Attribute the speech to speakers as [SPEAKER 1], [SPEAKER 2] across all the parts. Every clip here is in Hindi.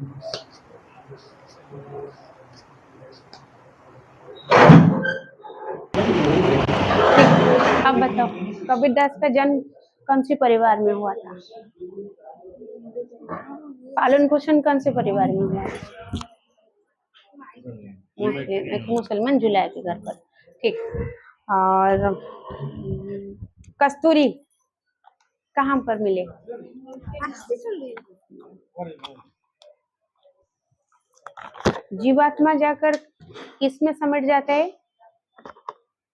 [SPEAKER 1] अब बताओ, कबीरदास का जन्म कौन सी परिवार में हुआ था? पालन पोषण कौन से परिवार में हुआ? एक मुसलमान जुलाय के घर पर। ठीक। और कस्तूरी कहाँ पर मिले? जीवात्मा जाकर किसमें समिट जाता है?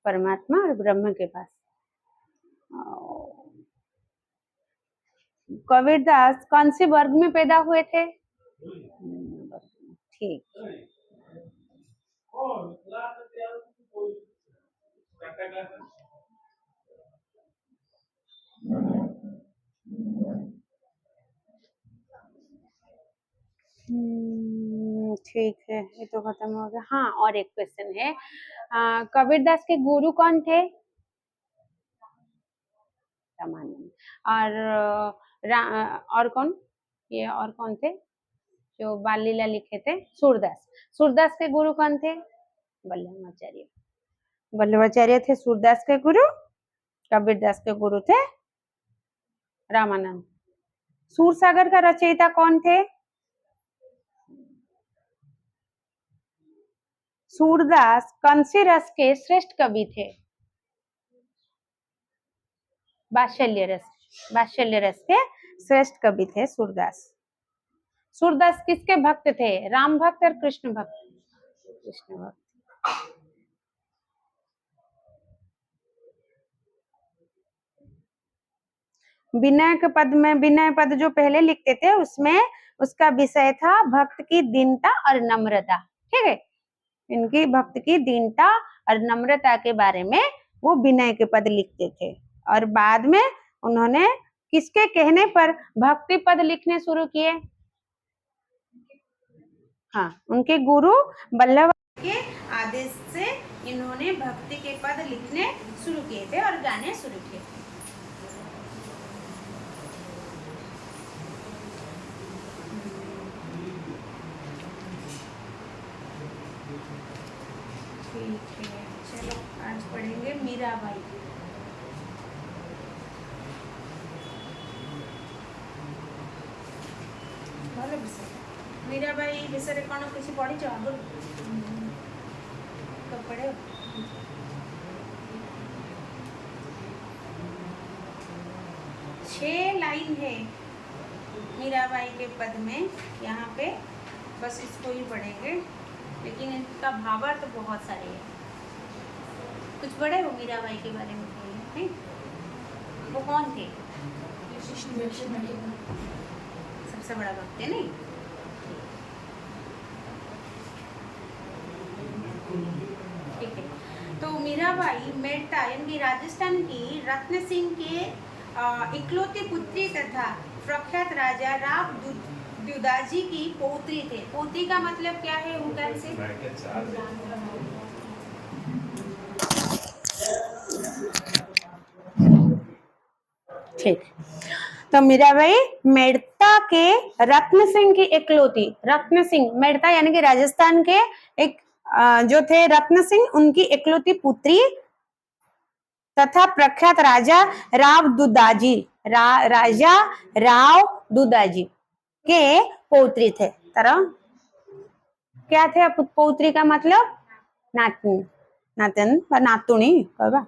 [SPEAKER 1] परमात्मा और ब्रह्म के पास। कबीरदास कौन से वर्ग में पैदा हुए थे? ठीक। ठीक है, ये तो खत्म हो गया। हाँ, और एक क्वेश्चन है, कबीरदास के गुरु कौन थे? रामानंद। और कौन, ये और कौन थे जो बाल लीला लिखे थे? सूरदास। सूरदास के गुरु कौन थे? वल्लभाचार्य। वल्लभाचार्य थे सूरदास के गुरु। कबीरदास के गुरु थे रामानंद। सूरसागर का रचयिता कौन थे? सूरदास कौन से रस के श्रेष्ठ कवि थे? वात्सल्य रस। वात्सल्य रस के श्रेष्ठ कवि थे सूरदास। सूरदास किसके भक्त थे? राम भक्त और कृष्ण भक्त? कृष्ण भक्त। विनय के पद में, विनय पद जो पहले लिखते थे उसमें उसका विषय था भक्त की दीनता और नम्रता। ठीक है, इनकी भक्त की दीनता और नम्रता के बारे में वो विनय के पद लिखते थे। और बाद में उन्होंने किसके कहने पर भक्ति पद लिखने शुरू किए? हाँ, उनके गुरु वल्लभ के आदेश से इन्होंने भक्ति के पद लिखने शुरू किए थे और गाने शुरू किए थे। ठीक है, चलो आज पढ़ेंगे मीराबाई। भले विषय मीराबाई विषय कौन किसी पढ़ी छ आगु तो पढ़े? 6 लाइन है मीराबाई के पद में, यहाँ पे बस इसको ही पढ़ेंगे, लेकिन इनका भावार्थ तो बहुत सारे हैं। कुछ पढ़े हो मीराबाई के बारे में? नहीं, वो कौन थे? सबसे बड़ा भक्त है, नहीं? ठीक है, तो मीराबाई मेड़ता यानी कि राजस्थान की रत्न सिंह के इकलौती पुत्री तथा प्रख्यात राजा राव दुदाजी की पौत्री थे। पौत्री का मतलब क्या है? उनका से ठीक। तो मीराबाई मेड़ता के रत्न सिंह की इकलौती, रत्न सिंह मेड़ता यानी कि राजस्थान के एक जो थे रत्न सिंह, उनकी इकलौती पुत्री तथा प्रख्यात राजा राव दुदाजी, राजा राव दुदाजी के पौत्री थे। तरह क्या थे पौत्री का मतलब? नातन, नातन व नातुणी कहबा।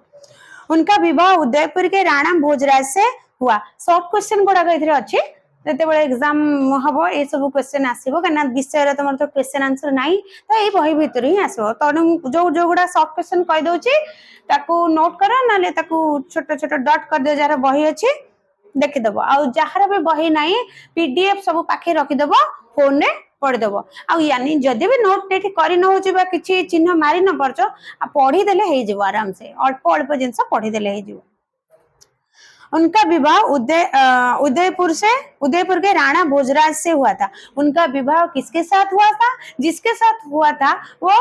[SPEAKER 1] उनका विवाह उदयपुर के राणा भोजराज से हुआ। सब क्वेश्चन गुड़ा कइथरे अछि, जेतेबेले एग्जाम हबो ए सब क्वेश्चन आसीबो, कना विषय रे तमर तो क्वेश्चन आंसर नाही, तो ए बही भीतर ही आसीबो। तो जो गुड़ा सब क्वेश्चन कहि दोछि ताकू नोट करो, नाले ताकू छोट छोट डॉट कर दे, जार बही अछि देखि दबो। आ जहार भी बही नाही पीडीएफ सब पाखे रखि दबो, फोन रे पढ़ी दबो। आ यानी जदि भी नोट नेठी करि न होछि बा किछि चिन्ह मारि न परछो, आ पढ़ी देले हे जिवो आराम से, अल्प अल्प जिंस पढ़ी देले हे जिवो। उनका विवाह उदयपुर के राणा भोजराज से हुआ था। उनका विवाह किसके साथ हुआ था? जिसके साथ हुआ था वो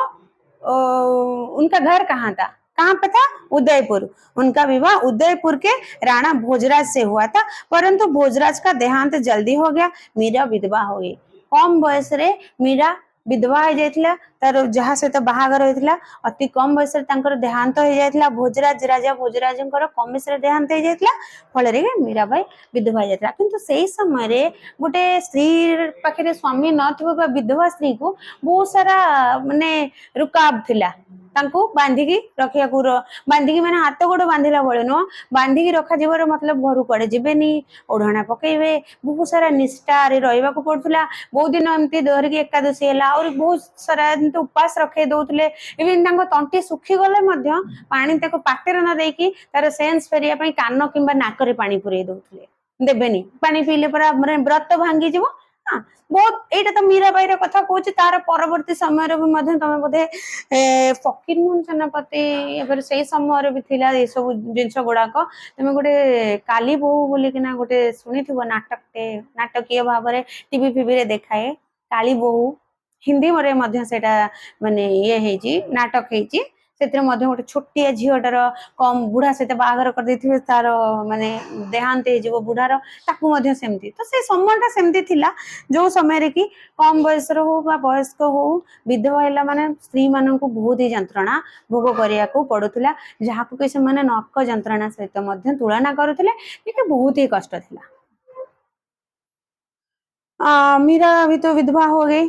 [SPEAKER 1] उनका घर कहाँ था? कहाँ पे था? उदयपुर। उनका विवाह उदयपुर के राणा भोजराज से हुआ था, परंतु भोजराज का देहांत जल्दी हो गया, मीरा विधवा हो गई। कम बयस रे मीरा विधवा हो जाइथिला तार जहा सहित बाहागर होइथिला अति कम बयस रे तांकर देहांत हो जाइथिला भोजराज राजा भोजराजंकर कमिस रे देहांत हो जाइथिला फल रे मीराबाई विधवा हो जाइथिला किंतु सेही समय रे गोटे स्त्री पाखरे स्वामी नथिबो बा विधवा स्त्री को बहुत सारा माने रुकाब थिला तांको बांधिकी रखिया को बांधिकी माने हाथ गोड़ बांधिला बळे न बांधिकी रखा जीवर मतलब घर कुआडे जिबेनी ओढ़ना पकेबे बहुत सारा निष्ठा रे रहबा को पड़थुला बहुत दिन एमती धरिकी एकादशी हैला और बहुत सारा एमती उपास रखे दउतले इवन तांको तंटी सुखी गले मध्य पानी ताको पाटेर न देकी तार सेंस फेरिया पई कान किबा नाकरे पानी पुरै दउतले देबेनी पानी पीले पर व्रत भांगी जीवो हाँ बहुत एटा तो मीराबाई कथा कहूँ तार परवर्ती समय भी मध्य तमे बोधे फकीर मोहन सेनापति से समय भी थिला ये सब जिनस गुड़ाक तमे गोटे काली बोहू बोलिकिना गोटे शुणी नाटकीय भाव में टीवी फीवी रे देखाए काली बोहू हिंदी मरे मध्य सेटा माने ये हेजी नाटक हेजी सेतिर मध्य गोटे छोटिया झीटार कम बुढ़ा सहित बाहागर कर देथिबे तार माने देहांत हे जीवो बुढ़ार ताकू मध्य सेमती तो से समयटा सेमती थिला जो समय रे कि कम बयस रो हो बा वयस्क हो विधवा हैला माने स्त्री मानन को बहुत ही जंत्रणा भोग करिया को पड़ुथिला जहा को कि से माने नरक जंत्रणा सहित मध्य तुलना करूथिले कि बहुत ही कष्ट थिला मीरा अभी तो विधवा हो गई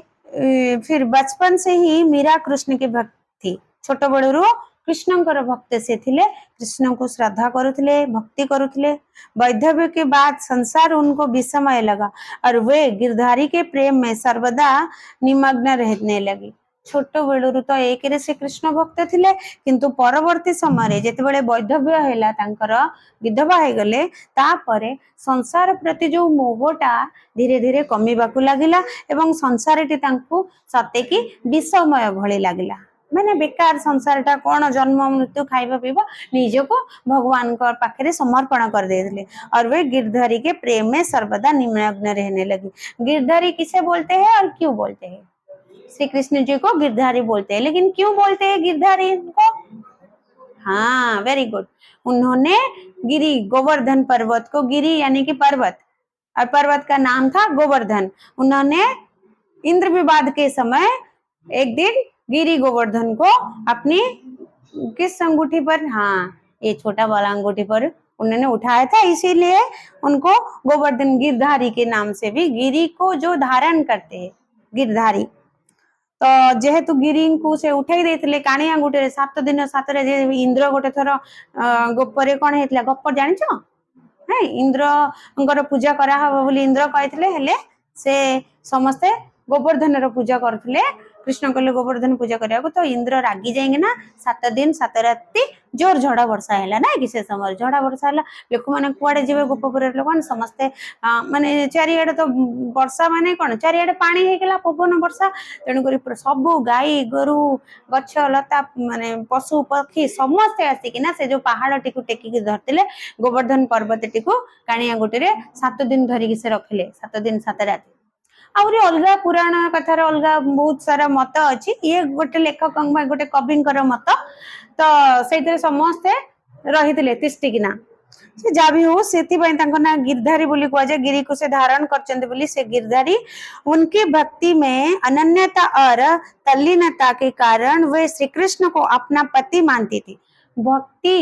[SPEAKER 1] फिर बचपन से ही मीरा कृष्ण की भक्त थी छोट बड़ू कृष्णंकर भक्त से थिले कृष्ण को श्रद्धा करुथिले भक्ति करुथिले वैधव्य के बाद संसार उनको विषमय लगा और वे गिरधारी के प्रेम में सर्वदा निमग्न रहने लगी छोट बेलू तो एक रे से कृष्ण भक्त थिले किंतु परवर्ती समय जेते बेले वैधव्य हैला तांकर विधवा हे गले तापरे संसार प्रति जो मोहटा धीरे धीरे कमीबाकू लागिला एवं संसारटी तांकू सते की विषमय भली लागिला मैंने बेकार संसार टा कौन जन्म मृत्यु खाइबा पीबा निज को भगवान को पाखरे समर्पण कर देते और वे गिरधारी के प्रेम में सर्वदा निमग्न रहने लगी गिरधारी किसे बोलते हैं और क्यों बोलते हैं श्री कृष्ण जी को गिरधारी बोलते हैं लेकिन क्यों बोलते हैं गिरधारी को हाँ वेरी गुड उन्होंने गिरी गोवर्धन पर्वत को गिरी यानी कि पर्वत और पर्वत का नाम था गोवर्धन उन्होंने इंद्र विवाद के समय एक दिन गिरी गोवर्धन को अपनी किस अंगूठी पर हाँ ये छोटा वाला अंगूठी पर उन्होंने उठाया था इसीलिए उनको गोवर्धन गिरधारी के नाम से भी गिरी को जो धारण करते हैं गिरधारी तो जेहेतु गिरी को से उठाई देते काणी अंगूठी 7 दिन 7 रे इंद्र गोटे थर गोपरे कौन हेतला गप जानिछ है इंद्र पूजा करा हबो बोली इंद्र कहथिले हेले से समस्ते गोवर्धन रो पूजा करथिले कृष्ण कहले गोवर्धन पूजा करिया को तो इंद्र रागी जाएंगे ना 7 दिन 7 राति जोर झड़ा वर्षा हैला ना कि से समय झड़ा वर्षा हैला लोक माने कुआडे जेबे गोपपुर लोक समस्ते माने चारियाडे तो वर्षा माने कोन चारियाडे पानी हे गेला पवन वर्षा तेनु करी सब गाई गोरु गछ लता माने पशु पक्षी समस्ते आसी कि ना से जो पहाड़ टिकु टेकी के धरतिले गोवर्धन पर्वत टिकु कानिया गुटी रे 7 दिन धरि के से रखले 7 दिन 7 राति आउरी अलगा पुराण कथार अलगा बहुत सारा मत अच्छी ये गोटे लेखक गोटे कविंकर मत तो से समस्ते रही तिष्टिकिना से जा भी हो से ना गिरधारी बोली कह जाए गिरी को से धारण कर से गिरधारी उनकी भक्ति में अनन्यता और तल्लीनता के कारण वे श्री कृष्ण को अपना पति मानती थी भक्ति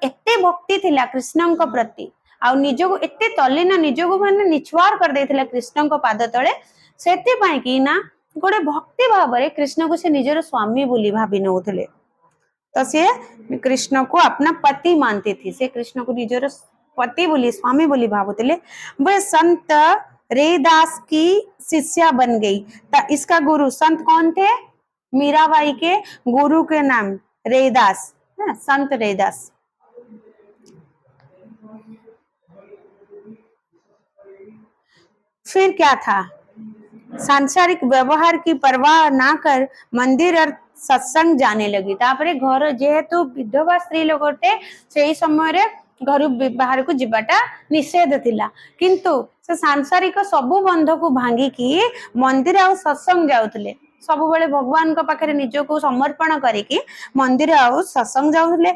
[SPEAKER 1] एते भक्ति थिला कृष्ण प्रति आ निज को एते तल्लीन निज को माने निछवार कर देथिला कृष्ण को पाद तले सेति पई कि ना गोटे भक्ति भाव रे कृष्ण को से निजर स्वामी बोली भाबी नउथले तो से कृष्ण को अपना पति मानती थी से कृष्ण को निजर पति बोली स्वामी बोली भावुतले वे संत रेदास की शिष्या बन गई तो इसका गुरु संत कौन थे मीराबाई के गुरु के नाम रेदास संत रेदास फिर क्या था सांसारिक व्यवहार की परवाह ना कर मंदिर और सत्संग जाने लगी तापरे घर जेहेतु विधवा स्त्री लोगटे से समय रे घर बाहर को जिबाटा निषेध थिला किंतु से सांसारिक सबु बंध को भांगी की मंदिर और सत्संग जाउतले सब बेले भगवान को पाखरे निज को समर्पण करिकी मंदिर और सत्संग जाउतले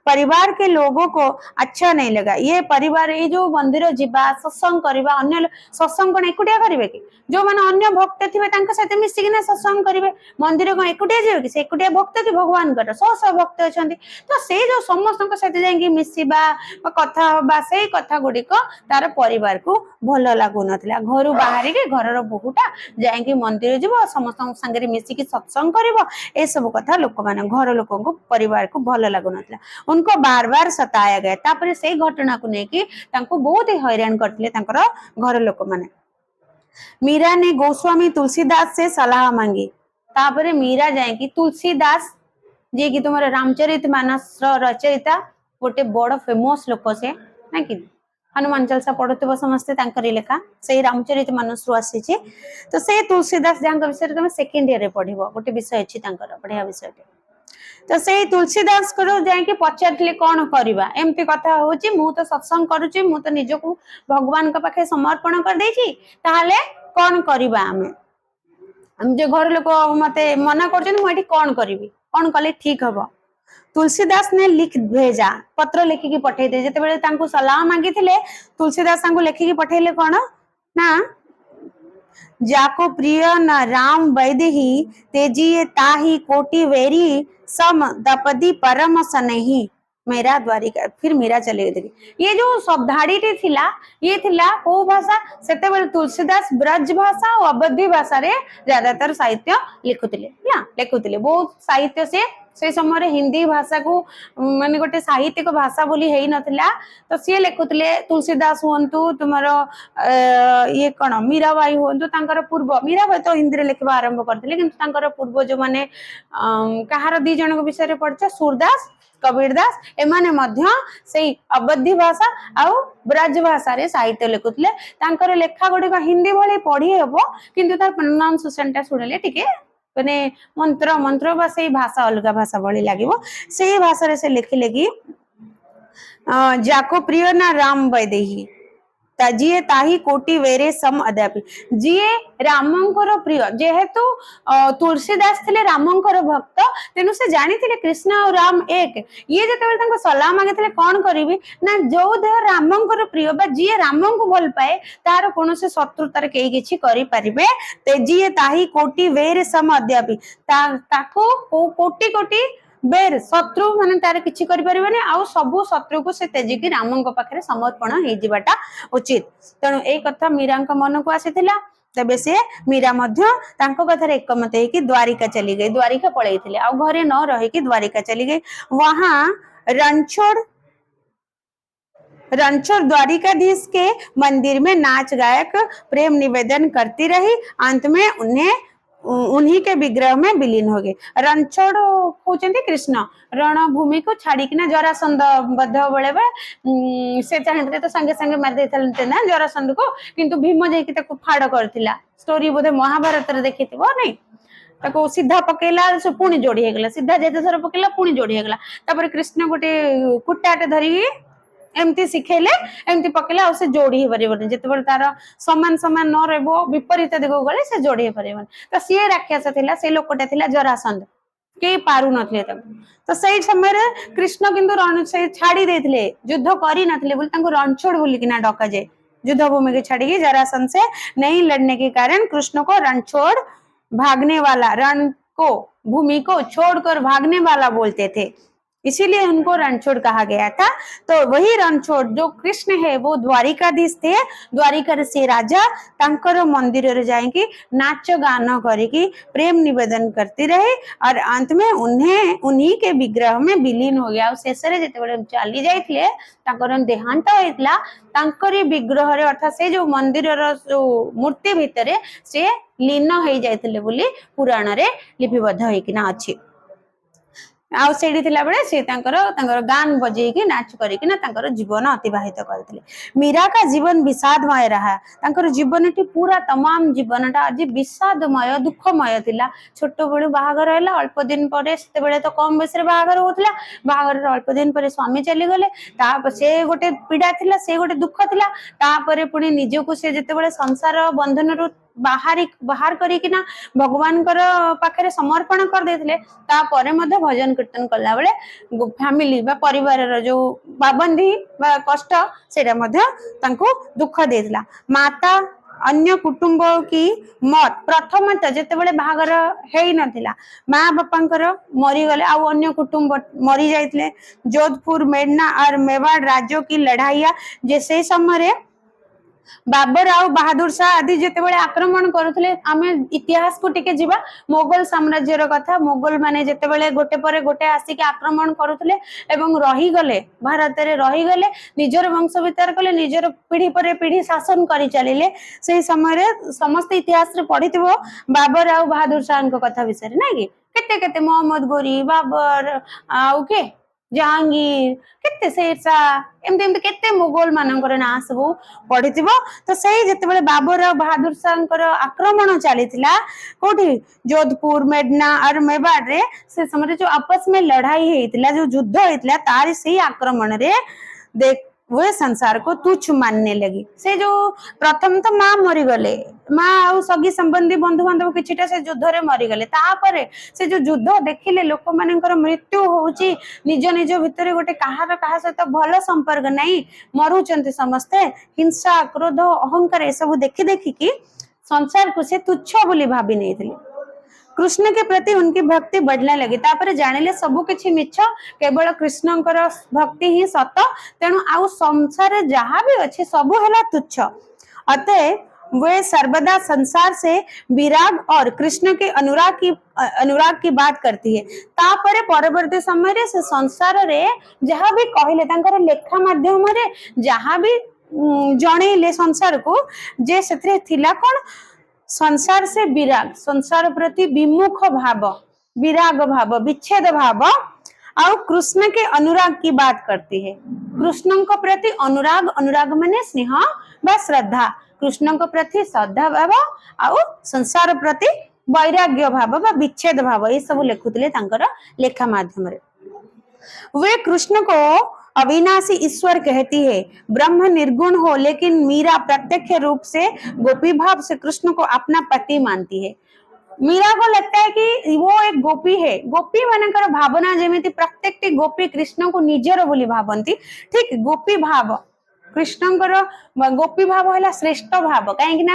[SPEAKER 1] परिवार के लोगों को अच्छा नहीं लगा। ये परिवार ये जो मंदिर जीवा सत्संग करवा अन्य सत्संग कौन एकुटिया करेंगे कि जो मैंने अन्य भक्त थे सहित मिसिकिना सत्संग करेंगे मंदिर कौन एकुटिया जीवे कि से एकुटिया भक्त कि भगवान शह शह भक्त अच्छा तो से जो समस्त सहित जाकि मिसवा कथा हवा से कथा गुड़िक तार परिवार को भल लगुन घर बाहर के घर बोहूटा जाकि मंदिर जीव समस्त सागर मिसिकी सत्संग कर सब कथा लोक मैंने घर लोक परिवार को भल लगुन उनको बार बार सताया गया तापर से घटना को लेकिन बहुत ही हैरान करते घर लोक मैंने। मीरा ने गोस्वामी तुलसीदास से सलाह मांगी तापर मीरा जाए तुलसीदास जी की तुम रामचरित मानस रचयिता गोटे बड़ फेमस लोक से ना कि हनुमान चालीसा पढ़ुव समस्ते लेखा से रामचरित मानस रु आसी तो से तुलसीदास जहाँ विषय तुम सेकेंड इयर पढ़ गोटे विषय अच्छी बढ़िया विषय तो से तुलसीदास को जाकि पचारे कौन करवा एमती कथा हूँ मु तो सत्संग करुच्ची मु तो निजक भगवान पाखे समर्पण कर देछि ताहले कौन करवा आम जो घर लोक मते मना कर कौन करी कौन कले ठीक हम। तुलसीदास ने लिख भेजा पत्र लिखिकी पठे जिते सलाह मांगी तुलसीदास लिखिकी पठेले कौन ना जाको प्रिय न राम वैदेही तेजिए ताही कोटि वेरी सम दपदी परम सनेही मेरा द्वारिका। फिर मीरा चले गई। ये जो शब्दाड़ी थिला ये थिला को भाषा से तुलसीदास ब्रज भाषा और अवधी भाषा रे ज्यादातर साहित्य लिखुले बहुत साहित्य से समय हिंदी भाषा को माने गोटे साहित्यिक भाषा बोली है नथिला तो सी लिखुले तुलसीदास हुंतु तुमर ये कौन मीराबाई हुंतु तांकर पूर्व मीराबाई तो हिंदी लिखा आरंभ करते किंतु तांकर पूर्व जो माने कहार दी जन विषय पढ़े सूरदास कबीर दास एमाने मध्य से अवधी भाषा आउ ब्रज भाषा रे साहित्य लिखुले तांकर लेखा गुड़िक हिंदी भली पढ़ी हेब किंतु तार प्रोनाउंसिएशन टा सुनिले टिके माने मंत्र मंत्र बा से भाषा अलग भाषा भली लागिवो से भाषा रे से लिखिले कि जाको प्रिय ना राम वैदेही तजिए ताही कोटि वेरे सम अद्यापि जीए रामंकर प्रिय जेहेतु तुलसीदास थे रामंकर भक्त तेनु से जानी थे कृष्ण और राम एक ये जते सलाह मांगे कौन करी ना जो देह रामंकर प्रिय बा जीए राम को भल पाए तार कौन से शत्रुतार कई किछि करि परिबे तेजिए ताही कोटि वेरे सम अद्यापि ताको कोटि कोटि बेर शत्रु माने तार किछि करि परिबेनी आ सबु शत्रु को से तेजिकी रामंक पाखरे समर्पण हे जिबाटा उचित तेणु ए कथा मीरांक मन को आसीथिला तबे से मीरा मध्य तांको कथारे एकमत है कि द्वारिका चली गई द्वारिका पळैथिले आ घरे न रहे कि द्वारिका चली गई वहां रणछोड़ द्वारिकाधीश के मंदिर में नाच गायक प्रेम निवेदन करती रही अंत में उन्हीं के विग्रह में विलीन हो गए। रणछोड़ कहते कृष्ण रणभूमि को छाड़िकिना जरासंध बद्ध बेले से चाहते तो संगे संगे मार देते ना जरासंध को किंतु भीम जाकि फाड़ करथिला स्टोरी बोधे महाभारत रे देखिथिबो नहीं ताको सीधा पकेला से पुणी जोड़ी हेगला सीधा जेते थर पकेला पुणी जोड़ी हेगला तापर कृष्ण गोटे कुटाटे धरी एमती शिखेले एमती पकेला आ से जोड़ी परिबन जेतेबेले तार समान समान न रहबो विपरीत दिगो गले से जोड़ी परिबन तो सी राक्षस थिला से लोकटा थिला जरासंध के पारु नथले तो सही समय रे कृष्ण किंतु रण से छाड़ी देथिले युद्ध करी नथले बोल तांको रणछोड़ बोली किना डका जाय युद्ध भूमि के छाड़ी जरासंध से नहीं लड़ने के कारण कृष्ण को रणछोड़ भागने वाला रण को भूमि को छोड़कर भागने वाला बोलते थे इसीलिए उनको रणछोड़ कहा गया था। तो वही रणछोड़ जो कृष्ण है वो द्वारिकाधीश थे द्वारिका से राजा तांकर मंदिर रे जाएंगे नाच गान करके प्रेम निवेदन करती रहे और अंत में उन्हीं के विग्रह में विलीन हो गया शेष रे जेतेबेले चली जाइथिले तांकर देहांत होइतला तांकरी विग्रह रे अर्थात से जो मंदिर रो जो मूर्ति भितरे से लीन हो जाइथिले बोली पुराण रे लिपिबद्ध होइकिना अछि आउ सेठी थिला बेले से तांकर गान बजेई कि नाच करी कि ना तांकर जीवन अतिबाहित करथिले। मीरा का जीवन विषादमय रहा तांकर जीवनटी पूरा तमाम जीवनटा आज विषादमय दुखमय थिला छोट बेलु बाहागर हैला अल्प दिन परे सेते बेले तो कम बयस रे बाहागर होतला बाहागर अल्प दिन परे स्वामी चली गले ता से गोटे पीड़ा थिला से गोटे दुख थिला ता परे पुनी निजको से जेते बेले संसार बंधन रु बाहर करिकिना भगवान पाखे समर्पण कर देथिले तापरे मध्य भजन कीर्तन कला बेले फैमिली बा परिवार जो पाबंदी बा कष्ट सेटा मध्य तांको दुख देथिला। माता अन्य कुटुंब की मत प्रथम जेते बेले बाहागर हेई नथिला माँ बापांकर मरी गले आ अन्य कुटुंब मरी जाइतले जोधपुर मेडना और मेवाड़ राज्यों की लड़ाइया जे से समय बाबर आउ बहादुर शाह आदि जेते बेले आक्रमण करुथले आमे इतिहास को टिके जिबा मोगल साम्राज्यर कथा मोगल माने जेते बेले गोटे परे गोटे आसी के आक्रमण करुथले एवं रही गले भारत रे रही गले निजर वंश विस्तार कले निजर पीढ़ी परे पीढ़ी शासन करि चलिले सेही समय रे समस्त इतिहास रे पढ़िथिबो बाबर आउ बहादुर शाह को कथा विषय रे नै कि केते केते मोहम्मद गोरी बाबर आउ के जहांगीर केते शेरशाह एमते एमते केते मुगल मानकर ना सब पढ़िथिबो। तो सही जेते बेले बाबर और बहादुर शाहकर आक्रमण चलीथिला कोठी जोधपुर मेडना और मेवाड़ रे से समय जो आपस में लड़ाई हेतिला जो युद्ध हेतिला तार सही आक्रमण रे देख वे संसार को तुच्छ मानने लगी से जो प्रथम तो माँ मरी गले माँ आउ सगी संबंधी बंधु बांधव किछिटा से युद्ध रे मरी गले तापरे से जो युद्ध देखिले लोक मानकर मृत्यु होउची निज निज भितरे गोटे कहार कहा सहित भल संपर्क नहीं मरुचंती समस्ते हिंसा क्रोध अहंकार ए सब देखि देखि कि संसार को से तुच्छ बोली भाबी नैथिले। कृष्ण के प्रति उनकी भक्ति बढ़ने लगी तापर जानिले सबु किछि मिछ केवल कृष्णकर भक्ति ही सत तेणु आउ संसार जहाँ भी अच्छे सबु हैला तुच्छ अतः वे सर्वदा संसार से विराग और कृष्ण के अनुराग की बात करती है। तापरे परवर्ती समय रे से संसार रे जहाँ भी कहले तांकर लेखा माध्यम रे जहाँ भी जणेले संसार को जे सेथरे थिला कोन संसार से विराग संसार प्रति विमुख भाव विराग भाव विच्छेद भाव और कृष्ण के अनुराग की बात करती है। कृष्ण को प्रति अनुराग अनुराग माने स्नेह व श्रद्धा कृष्ण को प्रति श्रद्धा भाव और संसार प्रति वैराग्य भाव व विच्छेद भाव ये सब लिखुतले तांकर लेखा माध्यम रे। वे कृष्ण को अविनाशी ईश्वर कहती है ब्रह्म निर्गुण हो लेकिन मीरा प्रत्यक्ष रूप से गोपी भाव से कृष्ण को अपना पति मानती है। मीरा को लगता है कि वो एक गोपी है गोपी मानकर भावना जेमिति प्रत्येक गोपी कृष्ण को निजर बोली भावंती ठीक गोपी भाव कृष्णकर गोपी भाव है श्रेष्ठ भाव कहीं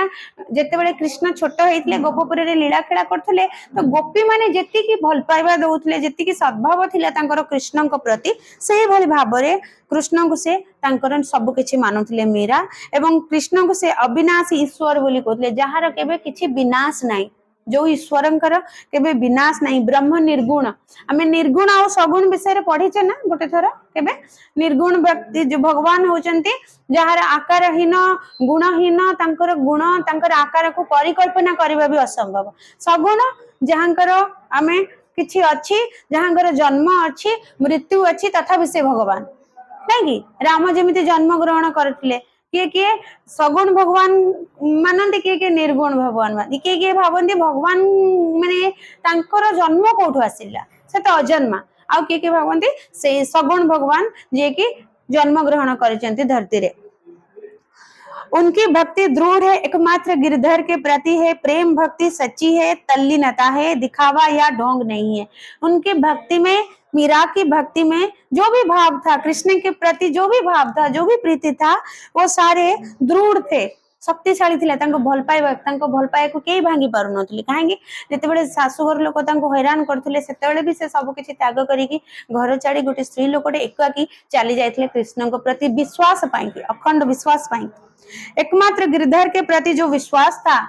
[SPEAKER 1] जिते बड़े कृष्ण छोट होते गोपपुर रे लीला खेला करते तो गोपी माने जेतिकी भल पाइबा दउतले जेतिकी सद्भाव थिला तांकर कृष्ण प्रति सही भली भाव रे कृष्ण को से तांकर सब किछि मानुथिले मीरा एवं कृष्ण को से अविनाशी ईश्वर बोली कहते जहार केबे किछि विनाश नाही जो ईश्वरंकर केबे विनाश नहीं ब्रह्म निर्गुण आमे निर्गुण और सगुण विषय पढ़ीचे ना गोटे थर केबे निर्गुण व्यक्ति जो भगवान होचंती जहार आकारहीन गुणहीन तांकर गुण तांकर आकार को परिकल्पना करबा भी असंभव सगुण जहांकर आमे किछि अछि जहांकर जन्म अछि मृत्यु अछि तथा भी से भगवान नहीं कि राम जेमिति जन्म ग्रहण करथिले किए किए सगुण भगवान मानते किए निर्गुण भगवान मानते किए भावती भगवान माने तांकर जन्म कोठु आसिला से तो अजन्मा आ किए भावती से सगुण भगवान जे कि जन्म ग्रहण करचंती धरती रे। उनकी भक्ति दृढ़ है एकमात्र गिरधर के प्रति है प्रेम भक्ति सच्ची है तल्लीनता है दिखावा या ढोंग नहीं है। उनकी भक्ति में मीरा की भक्ति में जो भी भाव था कृष्ण के प्रति जो भी भाव था जो भी प्रीति था वो सारे दृढ़ थे शक्तिशाली थिला तांको भल पाए को केही भांगी पारु नथली काहेकि जते बेले सासुघर लोक तांको हैरान करथिले सेते बेले भी से सब किछि त्याग करिकि घर छाड़ी गोटे स्त्री लोकटे एकाकी चली जाइथिले कृष्ण को प्रति विश्वास पाई अखंड विश्वास पाई एकमात्र गिरधर के प्रति जो विश्वास था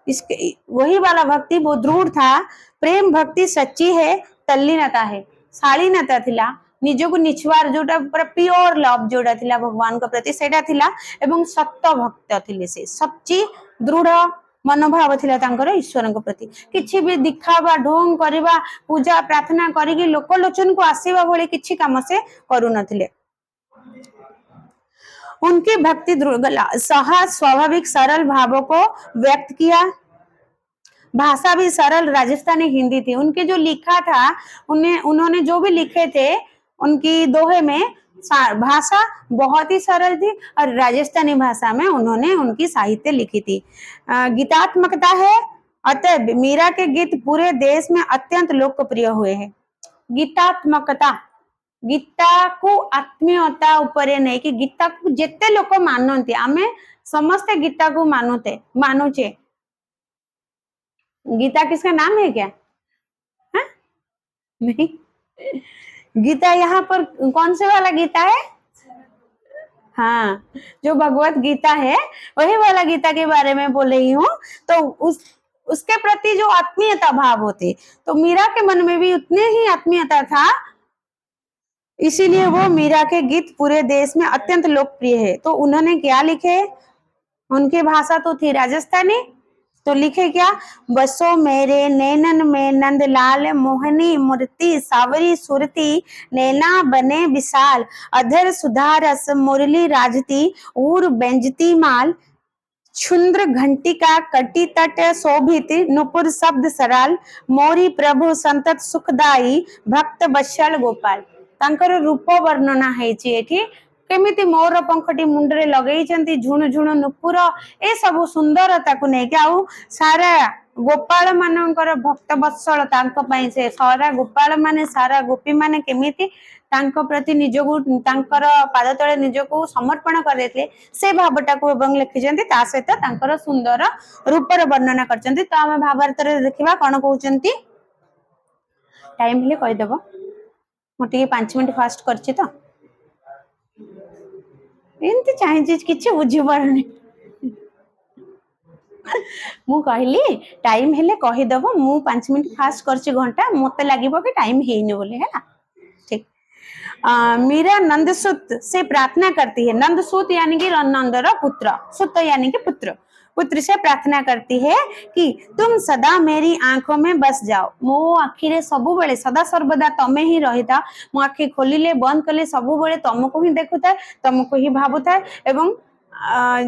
[SPEAKER 1] इसके वही वाला भक्ति वो दृढ़ था प्रेम भक्ति सच्ची है तल्लीनता है शालीनता थिला निज को निछुआर जोटा प्योर लव जोटा थिला भगवान को प्रति सेटा थिला एवं सत्य भक्त थिले से सच्ची दृढ़ मनोभाव थिला तांकर ईश्वर को प्रति किछि भी दिखावा ढोंग करबा पूजा प्रार्थना करिकि लोकलोचन को आसीबा भले किछि काम से करू नथिले। उनकी भक्ति सहज स्वाभाविक सरल भावों को व्यक्त किया भाषा भी सरल राजस्थानी हिंदी थी। उनके जो लिखा था उन्होंने जो भी लिखे थे उनकी दोहे में भाषा बहुत ही सरल थी और राजस्थानी भाषा में उन्होंने उनकी साहित्य लिखी थी। गीतात्मकता है, अतः मीरा के गीत पूरे देश में अत्यंत लोकप्रिय हुए हैं। गीतात्मकता, गीता को आत्मीयता उपरे नहीं कि गीता को जेते लोक मानते, आमे समस्त गीता को मानुचे। गीता किसका नाम है क्या? हा? नहीं, गीता यहाँ पर कौन से वाला गीता है? हाँ, जो भगवत गीता है वही वाला गीता के बारे में बोल रही हूँ। तो उसके प्रति जो आत्मीयता भाव होते, तो मीरा के मन में भी उतने ही आत्मीयता था, इसीलिए वो मीरा के गीत पूरे देश में अत्यंत लोकप्रिय है। तो उन्होंने क्या लिखे? उनकी भाषा तो थी राजस्थानी, तो लिखे क्या? बसो मेरे नैनन में नंदलाल, मोहनी मूर्ति सावरी सुरती, नैना बने विशाल, अधर सुधारस मुरली राजती, उर बेंजती माल, छुंद्र घंटिका कटी तट शोभित, नुपुर शब्द सराल, मोरी प्रभु संतत सुखदायी, भक्त बत्सल गोपाल। तांकर रूप वर्णना हेछि एठी, केमिति मोर पंखटी मुंडरे लगेइचंती, झुणु झुणु नुपुर, ए सब सुंदरता को नहीं आउ सारा गोपाल मानकर भक्त बत्सल तांक पई, से सारा गोपाल माने सारा गोपी माने केमिति तांक प्रति निजको तांकर पाद तळे निजको समर्पण कर देते, से भावटा को एवं लिखिचंती। ता सहित तांकर सुंदर रूपर वर्णना करचंती। तो आमे भावार्थ रे देखिबा कोन कहउचंती। टाइम हेले कहि देबो, मोटे 5 मिनिट फास्ट करछि तो एमती चाहिए किसी बुझी पारनी। मु कहली टाइम हेले कहीदेव, मु 5 मिनिट फास्ट करछि घंटा, मते लागिबो कि टाइम हेइनी बोले है ना। ठीक। मीरा नंदसुत से प्रार्थना करती है। नंदसुत यानी कि नंदर पुत्र, सुत यानी कि पुत्र, पुत्र से प्रार्थना करती है कि तुम सदा मेरी आंखों में बस जाओ। मो आखि रे सबु बेले सदा सर्वदा तमे ही रहिता। मो आखि खोलिले बंद कले सबु बेले तुमको ही देखुता, तुमको ही भाबुता, एवं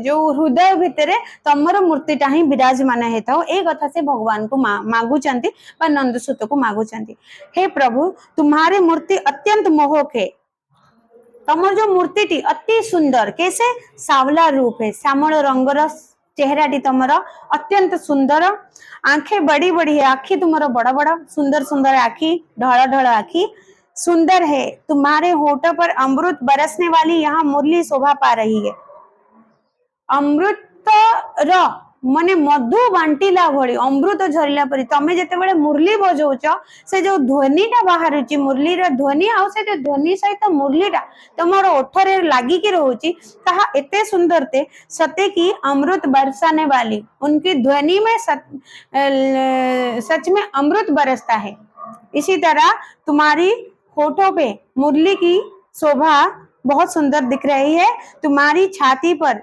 [SPEAKER 1] जो हृदय भितरे तमर मूर्तिटा ही विराजमान हेता। ए कथा से भगवान को मागुचंती बा नंदसुत को मागुचंती। हे प्रभु, तुम्हारी मूर्ति अत्यंत मोहक है। तमर जो मूर्तिटी अति सुंदर, कैसे सावला रूप है, श्यामल रंगर चेहराटी तमर अत्यंत सुंदर, आंखें बड़ी बड़ी है, आखी तुम्हारा बड़ा बड़ा सुंदर सुंदर आखी, ढल ढल आखी सुंदर है। तुम्हारे होठों पर अमृत बरसने वाली यहाँ मुरली शोभा पा रही है। अमृत र माने मधु बांटिला भली अमृत झरिला परी तमे जेते बेले मुरली बजाउछ, से जो ध्वनिटा बाहरुची मुरली रो ध्वनि, आ से जो ध्वनि सहित मुरलीटा तमरो ओठरे लागी की रहउची, ताहा एते सुंदरते सते की अमृत बरसाने वाली उनकी ध्वनि में सच में अमृत बरसता है। इसी तरह तुम्हारी होठों पे मुरली की शोभा बहुत सुंदर दिख रही है। तुम्हारी छाती पर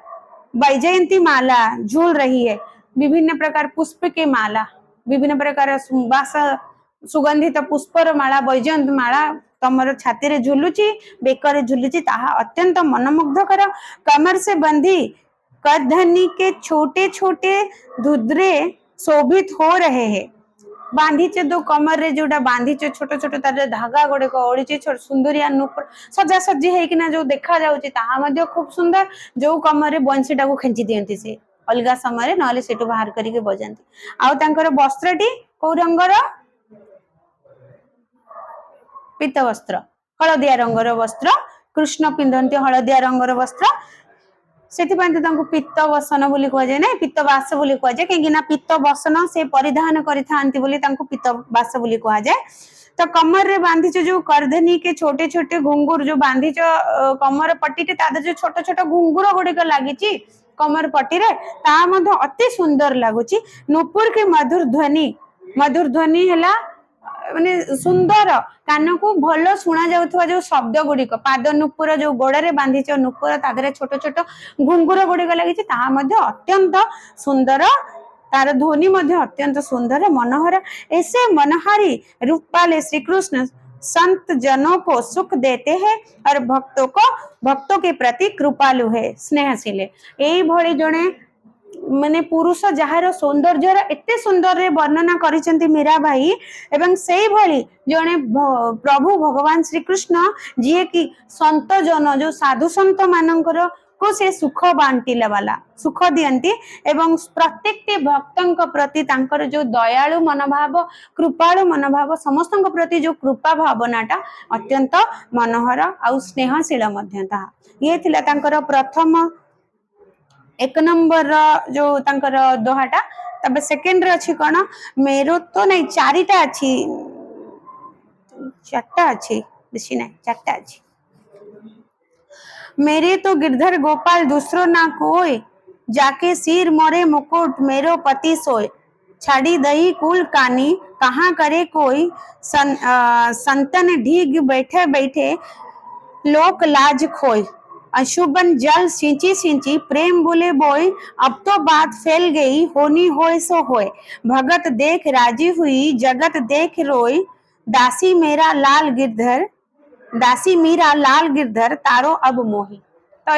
[SPEAKER 1] वैजयंती माला झूल रही है, विभिन्न प्रकार पुष्प के माला, विभिन्न प्रकार सुगंधित पुष्पर माला, वैजयंती माला तमर छाती रे झुलुची, बेकर झुलुची, ताहा अत्यंत मनमुग्धकर। कमर से बंधी करधनी के छोटे छोटे धुद्रे शोभित हो रहे हैं। बांधीचे दो कमर रे जोटा बांधीचे छोट छोट तार धागा गोड़े ओढ़ी सुंदरिया नुपुर सजा सजी होना जो देखा जाउची ताहा मध्ये खूब सुंदर। जो कमर रे बंशीटा को खेंची दियंती से अलगा समय नले सेटु बाहर करके बजांती। आउ तांकर वस्त्रटी को रंगर? पीत वस्त्र, हलदिया रंगर वस्त्र। कृष्ण पिंधंती हलदिया रंगर वस्त्र, पीत बसन बोली कह जाए ना, पीत बास बोली कह जाए, कहीं पीत बसन से परिधान पीत बास बोली कह जाए। तो कमर रे बांधीच जो करधनी के छोटे छोटे घुंगुर जो बांधीच कमर पट्टी जो छोट छोट घुंगुर गुड़िक लगी कमर पट्टी रे, ता मध्य अति सुंदर लगुच। नुपुर की मधुर ध्वनि है माने सुंदर, कान को भल शुणा जाउथवा जो शब्द गुड़िक, पाद नुपुर जो गोड़े बांधीच नुपुर तादरे छोट छोट घुंगुर गुड़िक लगी, अत्यंत सुंदर, तार ध्वनि अत्यंत सुंदर मनोहर। ऐसे मनोहारी रूपाले श्री कृष्ण संत जनों को सुख देते हैं और भक्तों के प्रति कृपालु है, स्नेहशील है। यही भली जने माने पुरुष जार सौंदर्यर एते सुंदर रे वर्णना करिसेंती मीरा भाई एवं सेही भली जने प्रभु भगवान श्री कृष्ण जी की संत जन जो साधु संत मानकर को से सुख बांटिला वाला सुख दियंती एवं प्रत्येक भक्तों प्रति तांकर जो दयालु मनोभाव कृपालु मनोभाव समस्त प्रति जो कृपा भावनाटा अत्यंत मनोहर आउ स्नेहशील मध्यता ये थिला तांकर प्रथम एक नंबर जो तांकर दोहाटा तबे सेकंड रे अछि कोन मेरो तो नहीं चारिटा अछि चारटा अछि बेसी नहीं चारटा अछि मेरे तो गिरधर गोपाल दूसरो ना कोई जाके सिर मोरे मुकुट मेरो पति सोए छाड़ी दही कुल कानी कहाँ करे कोई संतन ढीग बैठे बैठे लोक लाज खोय अशुभन जल सिंची सिंची प्रेम बोले बोई अब तो बात फैल गई होनी होए सो होए भगत देख राजी हुई जगत देख रोई दासी मेरा लाल गिरधर दासी मीरा लाल गिरधर तारो अब मोही तो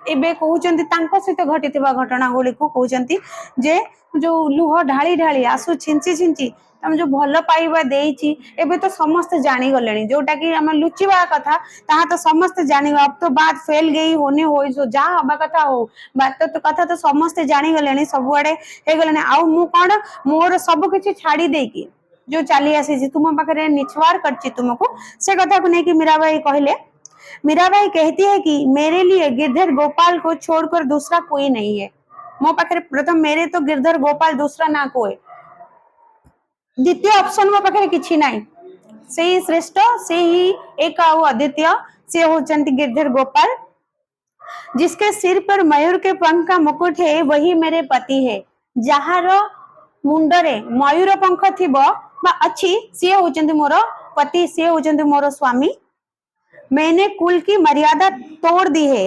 [SPEAKER 1] एबे कहउचंती तांको सहित घटिथिबा घटना गुली को कहउचंती जे जो लुह ढाली ढाली आसु छिंची छिंची तम जो भल पाइबा देइची एबे तो समस्त जानी गलेनी जोटा कि हम लुचिबा कथा ताहा तो समस्त जानी अब तो बात फैल गई होने होई जो जा हबा कथा हो बात तो कथा तो समस्त जानी गलेनी सब आड़े हे गलेनी आउ मु कोन मोर सब किछि छाड़ी देकी जो चली आसी तुम पाखे निछवार करची तुमको से कथा को लेकिन मीराबाई कहले मीराबाई कहती है कि मेरे लिए गिरधर गोपाल को छोड़कर दूसरा कोई नहीं है मो पाखे प्रथम मेरे तो गिरधर गोपाल दूसरा ना कोई द्वितीय ऑप्शन मो पाखे किछि नाही से ही श्रेष्ठ से ही एक आउ अद्वितीय से होचंती गिरधर गोपाल जिसके सिर पर मयूर के पंख का मुकुट है वही मेरे पति है जहार मुंडरे मयूर पंख थिबो बा अच्छी सी होचंती मोर पति सी होचंती मोर स्वामी मैंने कुल की मर्यादा तोड़ दी है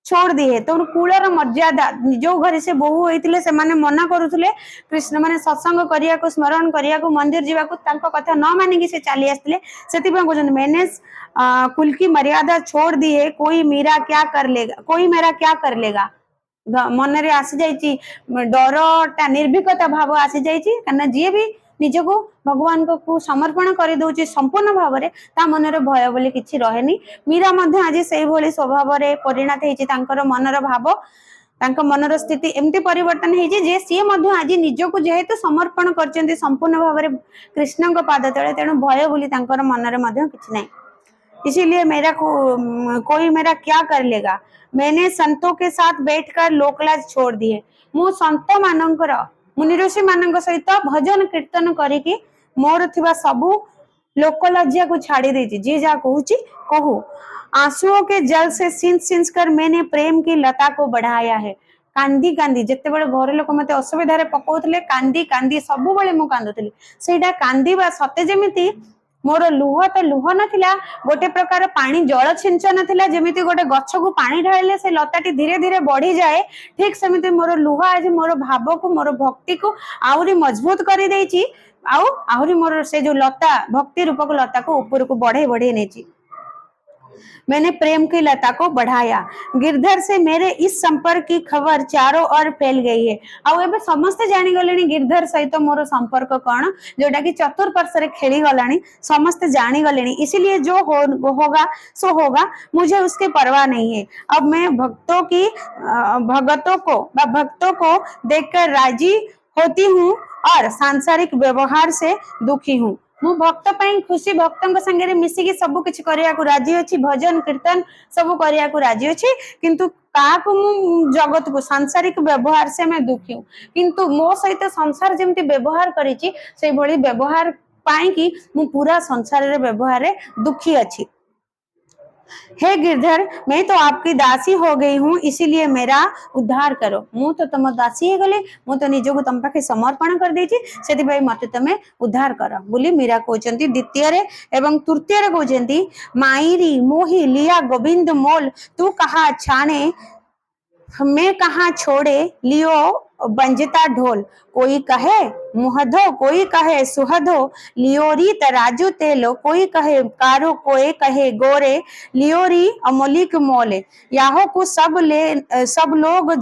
[SPEAKER 1] छोड़ दी है तो कुलर मर्यादा जो घर से बहु होइतिले से माने मना करूथले कृष्ण माने सत्संग करिया को स्मरण करिया को मंदिर जीवा को तांको कथा न मानी कि से चली आसले सेति पे कहजन मैंने कुल की मर्यादा छोड़ दी है कोई मेरा क्या कर लेगा कोई मेरा क्या कर लेगा मन रे आसी जाइची डरटा निर्भीकता भाव आसी जाइची कना जे भी निजको भगवान को समर्पण कर दउची संपूर्ण भाव रे ता मन रे भय बोली किछि रहेनी मीरा मध्ये आज सेही भली स्वभाव रे परिणत हेची तांकर मनर भाव तांक मनर स्थिति एमती परिवर्तन हेची जे सी मध्ये आज निजको जेहेतु समर्पण करचंती संपूर्ण भाव रे कृष्ण को पाद तळे तेनु भय बोली तांकर मन रे मध्ये किछि नै इसीलिए मेरा कोई मेरा क्या कर लेगा मैंने संतों के साथ बैठकर लोकलाज छोड़ दिए मु संत मानकर मुनि ऋषि मानक सहित भजन कीर्तन करिकी मोर थिबा सबु लोकलज्जा को छाड़ी देची जे जा कहूची कहू आंसुओं के जल से सिंच सिंच कर मैंने प्रेम की लता को बढ़ाया है कांदी कांदी जिते बड़े घर लोक मते असुविधा रे पकाउतले कांदी कांदी सब बळे मु कांदुतली सेटा कांदीबा सते जेमिति मोर लुह तो लुह नथिला गोटे प्रकार पानी जल छिंचन थिला जेमिति गोटे गछ को पानी ढाळिले से लताटी धीरे धीरे बढ़ी जाए ठीक सेमिति मोर लुह आज मोर भाव को मोर भक्ति को आउरी मजबूत करी देछि आउरी मोर से जो लता भक्ति रूपक लता को ऊपर को बढ़े बढ़े नेछि मैंने प्रेम की लता को बढ़ाया गिरधर से मेरे इस संपर्क की खबर चारों ओर फैल गई है आउ एबे समस्त जानी गलेनी गिरधर सहित मोर संपर्क कौन जोटा कि चतुर्पार्श्व रे खेली गलानी समस्त जानी गलेनी इसीलिए जो होगा सो होगा मुझे उसकी परवाह नहीं है अब मैं भक्तों को देखकर राजी होती हूँ और सांसारिक व्यवहार से दुखी हूँ मु भक्त पई खुशी भक्तों संगे रे मिसी की सब किछ करिया को राजी अछि भजन कीर्तन सब करिया को राजी अछि किंतु का को मु जगत को सांसारिक व्यवहार से मैं दुखी हूँ किंतु मो सहित संसार जेमति व्यवहार करिछि से भली व्यवहार पाई कि मु पूरा संसार रे व्यवहार रे दुखी अछि हे गिरधर मैं तो आपकी दासी हो गई हूँ इसीलिए मेरा उद्धार करो मु तो तुम दासी हे गले मु तो निजको तुम पाखे समर्पण कर देछि सेति भाई मते तमे उद्धार करो बोली मीरा कहचंती द्वितीय रे एवं तृतीय रे कहचंती माईरी मोही लिया गोविंद मोल तू कहा छाने मैं कहा छोड़े लियो बंजता ढोल कोई कहे मुहधो कोई कहे सुहधो लियोरी तराजू तेलो कोई कहे कारो कोई कहे गोरे लियोरी अमोलिक मोले याहो को सब लोग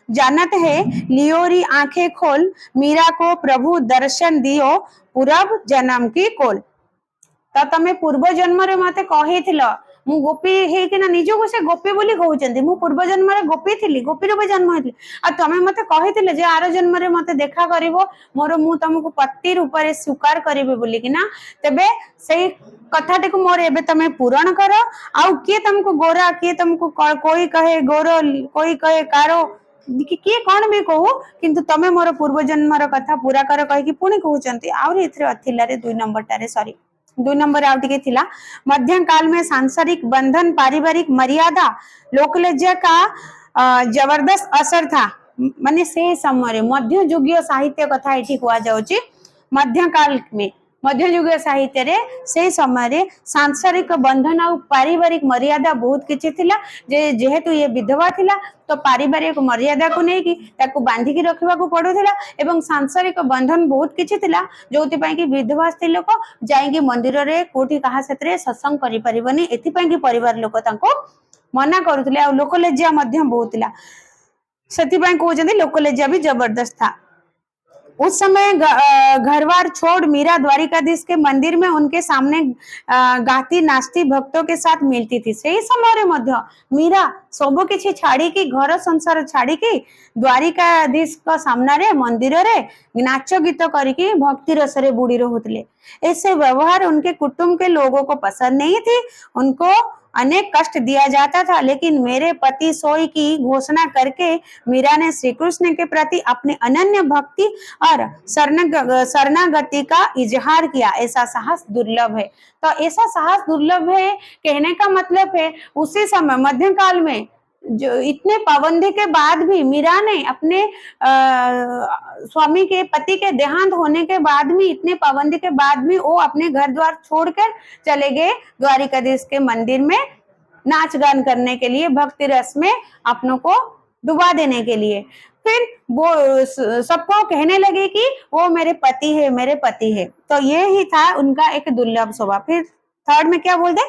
[SPEAKER 1] जानत है, लियोरी आंखें खोल, मीरा को प्रभु दर्शन दियो, पूरब जन्म की कोल। तो तमे पूर्व जन्म रे मते कहिथिल मु गोपी हेकिना निजको से गोपी बोली कहउचंती, मु पूर्व जन्म रे गोपी थिली, गोपी रे जन्म हेतली आ तमे मते कहिथिले जे आरो जन्म रे मते देखा करिवो, मोर मु तुमको पति रूप रे स्वीकार करिवे बोली किना। तबे सेई कथाटी को मोर एबे तमे पूरण करो। आउ किए तुमको गोरा, किए तुमको कोई कहे गोरो, कोई कहे कारो, किए कौन भी कहू, किंतु तमे मोर पूर्व जन्म कथा पूरा कर कहि पुणी कहउचंती। आउरी एथरे अथिला रे 2 नंबर टारे सॉरी 2 नंबर आउट के थिला। मध्य काल में सांसारिक बंधन, पारिवारिक मर्यादा, लोकलज्जा का जबरदस्त असर था। माने से समय मध्य युगीय साहित्य कथा एठी कुआ जाउची। मध्य काल में मध्य युगीय साहित्य रे से समय रे सांसारिक बंधन और पारिवारिक मर्यादा बहुत किछि थिला। जे जेहेतु ये विधवा थिला तो पारिवारिक मर्यादा को नहीं कि ताको बांधी की रखिबा को पडुथिला एवं सांसारिक बंधन बहुत किछि थिला, जोति पई कि विधवा स्त्री लोक जाईकी मंदिर रे कोठी कहा सेतरे सत्संग करि परिबनी, एथि पई कि परिवार लोक ताको मना करूथिले। आ लोक लज्जा मध्य बहुत थिला, सेति पई कहउचंदी लोक लज्जा भी जबरदस्त था। उस समय घरवार छोड़ मीरा द्वारिकाधीश के मंदिर में उनके सामने गाती नाचती भक्तों के साथ मिलती थी। सही समय मध्य मीरा सब किछि छाड़ी की, घर संसार छाड़ी की द्वारिकाधीश का सामना रे मंदिर रे नाच गीत करके भक्ति रस रे बुड़ी रहुतले। ऐसे व्यवहार उनके कुटुंब के लोगों को पसंद नहीं थी। उनको अनेक कष्ट दिया जाता था, लेकिन मेरे पति सोई की घोषणा करके मीरा ने श्री कृष्ण के प्रति अपने अनन्य भक्ति और शरणागति का इजहार किया। ऐसा साहस दुर्लभ है। तो ऐसा साहस दुर्लभ है कहने का मतलब है उसी समय मध्यकाल में जो इतने पाबंदी के बाद भी मीरा ने अपने स्वामी के पति के देहांत होने के बाद भी, इतने पाबंदी के बाद भी वो अपने घर द्वार छोड़कर चले गए द्वारिकाधीश के मंदिर में नाच गान करने के लिए, भक्ति रस में अपनों को डुबा देने के लिए। फिर वो सबको कहने लगे कि वो मेरे पति है, मेरे पति है। तो ये ही था उनका एक दुर्लभ स्वभाव। फिर थर्ड में क्या बोलते,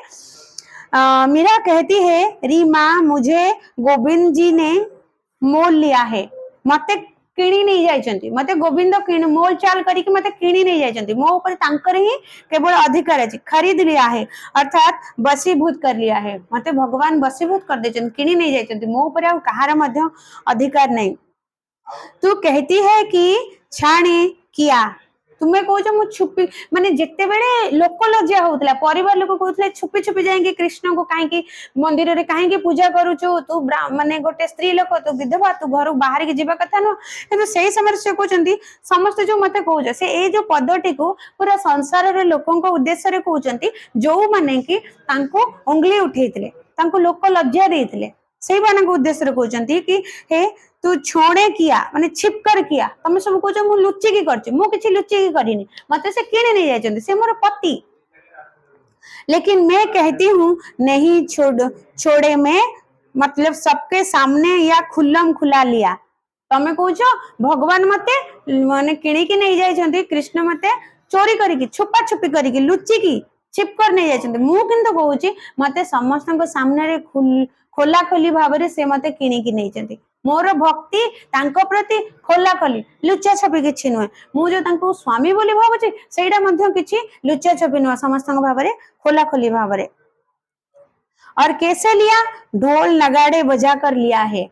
[SPEAKER 1] मीरा कहती है, री माँ मुझे गोविंद जी ने मोल लिया है, मते किणी नहीं जाइछंती, मते गोविंद किण मोल चाल करी कि मते किणी नहीं जाइछंती, मो ऊपर तांकर ही केवल अधिकार अछि, खरीद लिया है, अर्थात बसीभूत कर लिया है। मते भगवान बसीभूत कर देछन, किणी नहीं जाइछंती, मो ऊपर आ कहार मध्य अधिकार नहीं। तू कहती है कि छाणे किया, तुम्हें कहो मु छुपी, माने जिते बेले लोक लज्जा होतला, परिवार लोक कहउतले छुपी छुपी जाएंगे कृष्ण को काहे मंदिर रे काहे पूजा करूछु, तू माने गोटे स्त्री लोक, तू विधवा, तू घर बाहर के जीवा कथा न। किंतु सेही समय से कहउचंती समस्त जो मते कहउछ से ए जो पदटी को पूरा संसार रे लोकन को उद्देश्य रे कहउचंती, जो माने कि तांको उंगली उठेइतले, तांको लोक लज्जा देइतले, सेही माने उद्देश्य रे कहउचंती कि हे तू छोड़े किया माने छिप कर किया, तुम सब कहो मु लुच्ची की करछि, मु किछि लुच्ची की करिनी, मते से किने नहीं जाइछंती, से मोर पति। लेकिन मैं कहती हूँ नहीं छोड़े में मतलब सबके सामने या खुल्लम खुला लिया। तमे कहो भगवान मते माने किणी की नहीं जाइछंती, कृष्ण मते चोरी करिकी, छुपा छुपी करिकी, लुच्ची की छिप कर नहीं जाइछंती। मु किंतु कहूची मते समस्तन को सामने रे खोला खोली भाबरे से मते किणी की नहीं जाइछंती। मोर भक्ति तांको प्रति खोला खोली, लुच्चा छपी किछि नुहे। मु जो तांको स्वामी बोली भाबुची सेटा मध्य किछि लुच्चा छपी नुहे, समस्तन भाबरे खोला खोली भाबरे। और कैसे लिया, ढोल नगाड़े बजा कर लिया है।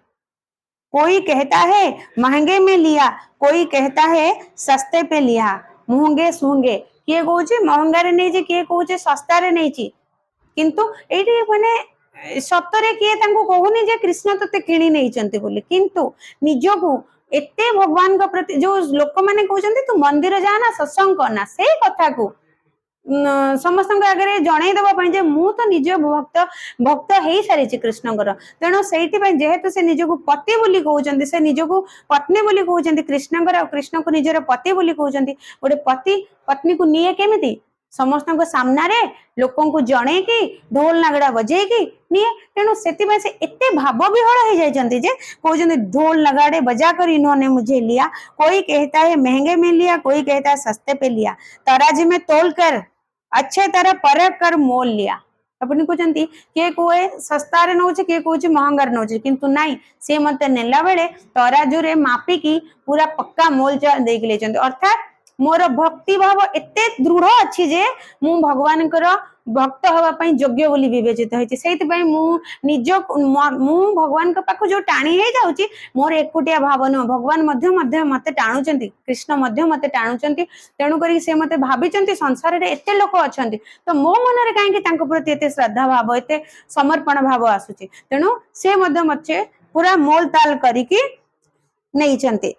[SPEAKER 1] कोई कहता है महंगे में लिया, कोई कहता है सस्ते पे लिया। महंगे सुंगे किए कहूची महंगा रे नहीं, किए कहूची सस्ता रे नहीं, किंतु एठी माने सतरे किए तांको कहूनी जे कृष्ण तते किणी नहीं चंती बोली, किंतु निजको एते भगवान का प्रति जो लोक माने कहउचंती तू मंदिर जा ना सत्संग करना, से कथा को समस्त आगे जन देवाई जे मु तो निज भक्त हो सारी कृष्णकर। तेणु से जेहेतु से निजक पति बोली कहते, से निजक पत्नी बोली कहते कृष्णकर, कृष्ण को निजर पति बोली कहते। गोटे पति पत्नी को निये केमिति समस्त सामना रे लोकों को जणे की ढोल नगड़ा बजे की निये। तेणु से एते भाव विहल हो जाइछंती जे कहते ढोल नगाड़े बजा कर इन्होंने मुझे लिया। कोई कहता है महंगे में लिया, कोई कहता है सस्ते पे लिया। तराजी में तोल कर अच्छे तरह परख कर मोल लिया। अपनी कहते किए कहे सस्तार नौ किए कहे महंगार नौ किंतु नाई सी मत नेला बेले तराजू रे मापिकी पूरा पक्का मोल देके अर्थात मोर भक्ति भाव एते दृढ़ अच्छी जे मु भगवान भक्त हवा योग्य बोली विवेचित होती से निज मु भगवान पाख जो टाणी हो जाऊँगी मोर एकुटिया भाव नुह भगवान मत टाणुंट कृष्ण मत टाणुंट तेणुक से मत भावी संसार में एत लोक अच्छा तो मो मन कहीं प्रति एत श्रद्धा भाव एत समर्पण भाव आसूची तेणु से मत पूरा मोल ताल करके नहीं।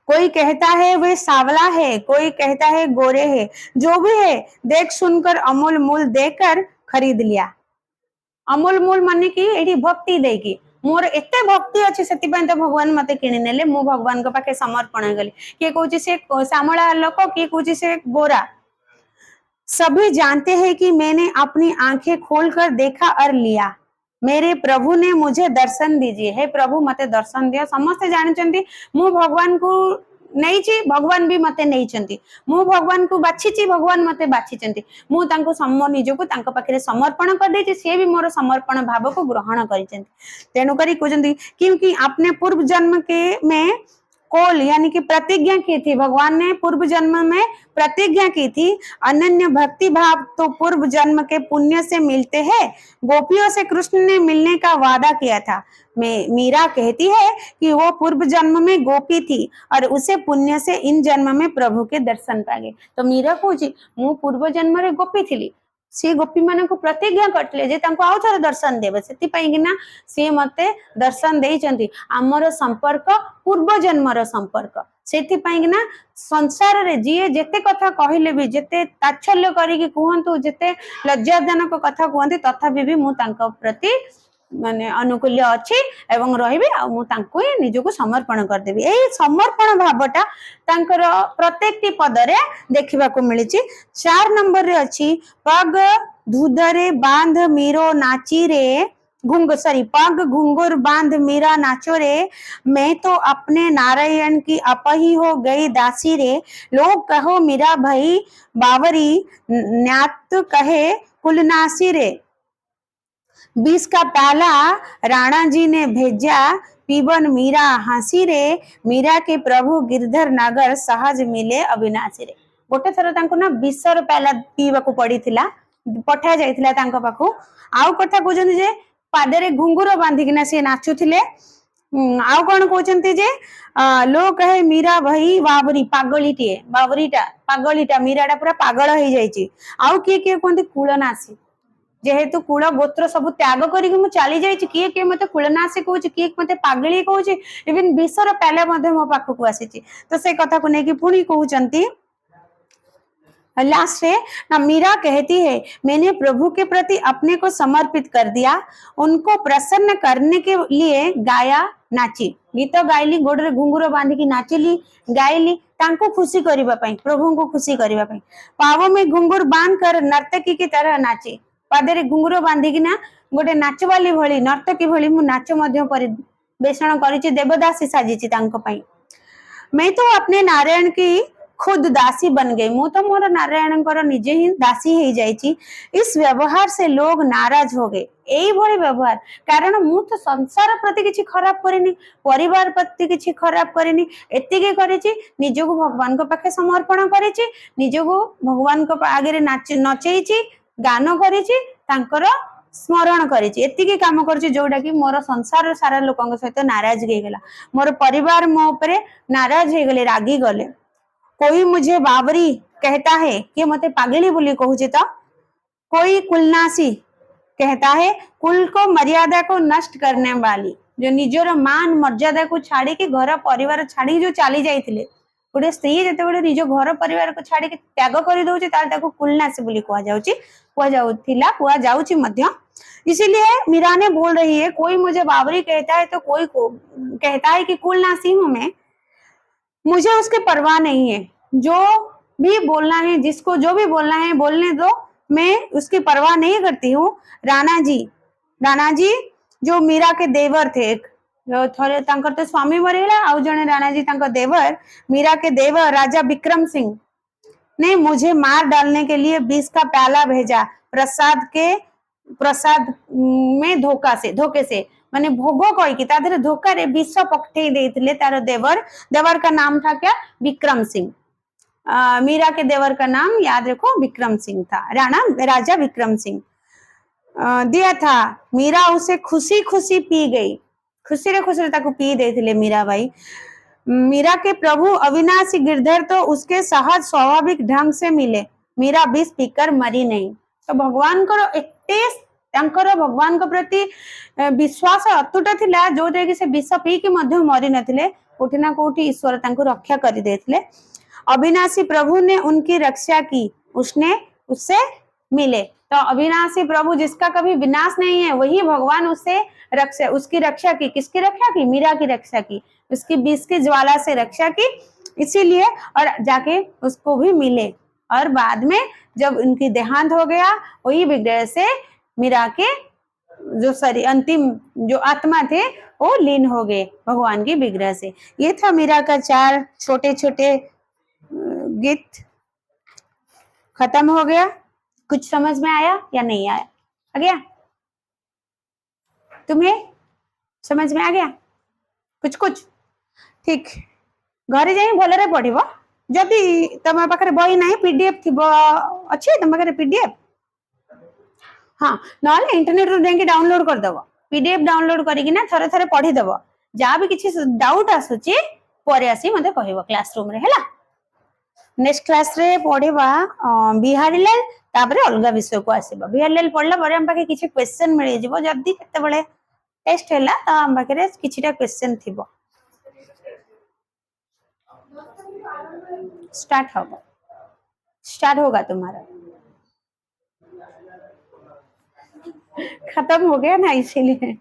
[SPEAKER 1] कोई कहता है वे सावला है, कोई कहता है गोरे है, जो भी है देख सुनकर अमूल मूल देकर खरीद लिया। अमूल मूल माने कि एठी भक्ति देकी मोर एते भक्ति अच्छे से तो भगवान मते किणी नेले मु भगवान के पाखे समर्पण गली किए कहूँ से श्यामला लोक किए कहूँ से गोरा। सभी जानते हैं कि मैंने अपनी आंखें खोलकर देखा और लिया, मेरे प्रभु ने मुझे दर्शन दीजिए, हे प्रभु मते दर्शन दिया। समस्ते जानते मु भगवान को नहीं ची भगवान भी मते नहीं चंती मु भगवान को बाछी ची भगवान मते बाछी चंती मु तांको सम्म निज को तांको पाखरे समर्पण कर देची से भी मोर समर्पण भाव को ग्रहण करिसेंती तेनु करी कहउचंती क्योंकि आपने पूर्व जन्म के में कोल यानी कि प्रतिज्ञा की थी, भगवान ने पूर्व जन्म में प्रतिज्ञा की थी, अनन्य भक्ति भाव तो पूर्व जन्म के पुण्य से मिलते हैं। गोपियों से कृष्ण ने मिलने का वादा किया था। मीरा कहती है कि वो पूर्व जन्म में गोपी थी और उसे पुण्य से इन जन्म में प्रभु के दर्शन पागे। तो मीरा कहूची मु पूर्व जन्म रे गोपी थी सी गोपी मान को प्रतिज्ञा करते आउ थे दर्शन देवे से सी मते दर्शन देइचंती आमर संपर्क पूर्व जन्मर संपर्क से संसार रे जी जेते कथा कहले भी जेते ताच्छल्य करिकी कहतु जेते लज्जाजनक कथा कहते तथापि भी मु तांको प्रति माने अनुकूल्य अच्छी एवं रही ही निजको समर्पण करदेवी। यही समर्पण भावटा तांकर प्रत्येक पदरे देखा मिली। 4 नंबर रे अच्छी पग धुधरे बांध मीरो नाची रे पग घुंगुर बांध मीरा नाचो रे, मैं तो अपने नारायण की अपही हो गई दासी रे, लोग कहो मीरा भाई बावरी न्यात कहे कुलनासी रे। 20 का प्याला राणा जी ने भेजा पीबन मीरा हासी रे, मीरा के प्रभु गिरधर नगर सहज मिले अविनाशी रे। गोटे थर तांको ना 20 प्याला पीवा को पड़ी थिला पठा जाइथिला तांको पाखु। आउ कथा कहउछन जे पादरे घुंगुर बांधिकिना से नाचुथिले। आउ कोन कहउछन्ती जे लोग कहे मीरा भाई बावरी पागलीटिए बावरीटा पागलीटा मीराटा पूरा पागल हो जाइछि। आउ किए किए कहंती कुलनासी जेहेतु कुल गोत्र सब त्याग करिक चली जाइए किए किए मत कुलनाशी कहूँ किए मत पागली कहूँ इवन 20 प्याला मो पाखक आसी तो से कथा को लेकिन पुणी कहते लास्ट रे ना मीरा कहती है मैंने प्रभु के प्रति अपने को समर्पित कर दिया, उनको प्रसन्न करने के लिए गाया नाची गीत गाइली गोड़े घुंगुर बांधिकी नाचिली गाइली तांको खुशी करबा पई प्रभु को खुशी करबा पई। पाव में घुंगुर बांध कर नर्तकी की तरह नाची पादरे घुंगुर बांधिकिना गोटे नाचवाली भली नर्तकी भली मु नाच मध्य परिवेषण करिछि देवदासी साजिछि तांको पई। मैं तो अपने नारायण की खुद दासी बन गई, मु तो मोर नारायण को निजे ही दासी हो जाइछि। इस व्यवहार से लोग नाराज हो गए। यही भली व्यवहार कारण मु तो संसार प्रति किछि खराब करिनी परिवार प्रति किछि खराब करिनी एतिके करिछि निजको भगवान को पाखे समर्पण करिछि निजको भगवान को आगे नचेइछि गान करिछि तांकर स्मरण करिछि एतिके काम करछि जोटा कि मोर संसार सारा लोकन सहित नाराज हो गला मोर परिवार मो ऊपर नाराज हो गले रागी गले। कोई मुझे बावरी कहता है कि मते पागली बोली कहूछि तो कोई कुलनासी कहता है कुल को मर्यादा को नष्ट करने वाली जो निजर मान मर्यादा को छाड़ी के घर परिवार छाड़ी जो चली जाइथिले गोटे स्त्री जिते बड़े निज घर परिवार को छाड़ी त्याग कर दउछि ताको कुलनासी बोली कहा जाउछि मध्य। इसीलिए मीरा ने बोल रही है कोई मुझे बावरी कहता है तो कोई को कहता है कि कुलनासी हूं मैं, मुझे उसकी परवाह नहीं है, जो भी बोलना है जिसको जो भी बोलना है बोलने दो, मैं उसकी परवाह नहीं करती हूँ। राणा जी जो मीरा के देवर थे जो थोड़े तांकर तो स्वामी मरीगला आउ जने राणा जी तांकर देवर मीरा के देवर राजा विक्रम सिंह ने मुझे मार डालने के लिए विष का प्याला भेजा, प्रसाद में धोखे से माने भोग कहीकि ता देहरे धोखारे विष पठेई देइथिले तार देवर का नाम था क्या, विक्रम सिंह। मीरा के देवर का नाम याद रखो विक्रम सिंह था, राजा विक्रम सिंह दिया था। मीरा उसे खुशी खुशी पी गई, खुशी रे ताको पी देथिले मीरा भाई। मीरा के प्रभु अविनाशी गिरधर तो उसके सहज स्वाभाविक ढंग से मिले, मीरा विष पीकर मरी नहीं। तो भगवान को एते तांकर भगवान को प्रति विश्वास अतुट थिला जोटे कि से विष पी के मध्य मरी नथिले, कोठी ना कोठी ईश्वर तांको रक्षा करि देथिले। अविनाशी प्रभु ने उनकी रक्षा की, उससे मिले। तो अविनाशी प्रभु जिसका कभी विनाश नहीं है वही भगवान उसकी रक्षा की। किसकी रक्षा की? मीरा की रक्षा की, उसकी विष की ज्वाला से रक्षा की, इसीलिए और जाके उसको भी मिले। और बाद में जब उनकी देहांत हो गया वही विग्रह से मीरा के जो शरीर अंतिम जो आत्मा थे वो लीन हो गए भगवान की विग्रह से। ये था मीरा का 4 छोटे छोटे गीत, खत्म हो गया। कुछ समझ में आया या नहीं आया? आ गया? तुम्हें समझ में आ गया कुछ कुछ? ठीक, घरे जाई भलरे पढ़िबो। जदि तम पाखरे बही नाही पीडीएफ थिबो अछि तम पाखरे पीडीएफ, हाँ नहले इंटरनेट रो जाके डाउनलोड कर दबो। पीडीएफ डाउनलोड करिकि ना थरे थरे पढ़ी दबो। जा भी किछि डाउट आसुची परे आसी मते कहबो क्लासरूम रे हैला। नेक्स्ट क्लास रे पढ़िबा बिहारी लाल, तापरे अलगा विषय को आसीबा। बिहारी लाल पढ़ला परे हम पाखे किछि क्वेश्चन मिलि जिवो। जदि केते बेले टेस्ट हैला त हम पाखरे किछिटा क्वेश्चन थिबो। स्टार्ट होगा तुम्हारा। खत्म हो गया ना इसीलिए।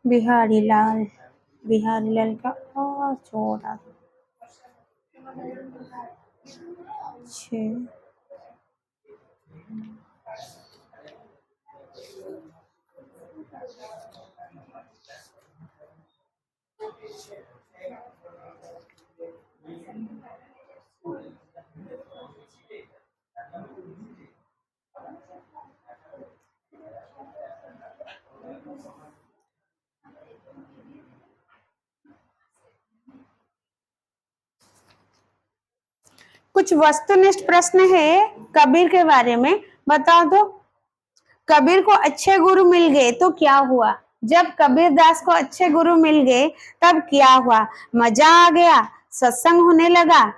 [SPEAKER 1] बिहारी लाल का छोटा 6 कुछ वस्तुनिष्ठ प्रश्न है कबीर के बारे में, बताओ तो। कबीर को अच्छे गुरु मिल गए तो क्या हुआ? जब कबीर दास को अच्छे गुरु मिल गए तब क्या हुआ? मजा आ गया, सत्संग होने लगा,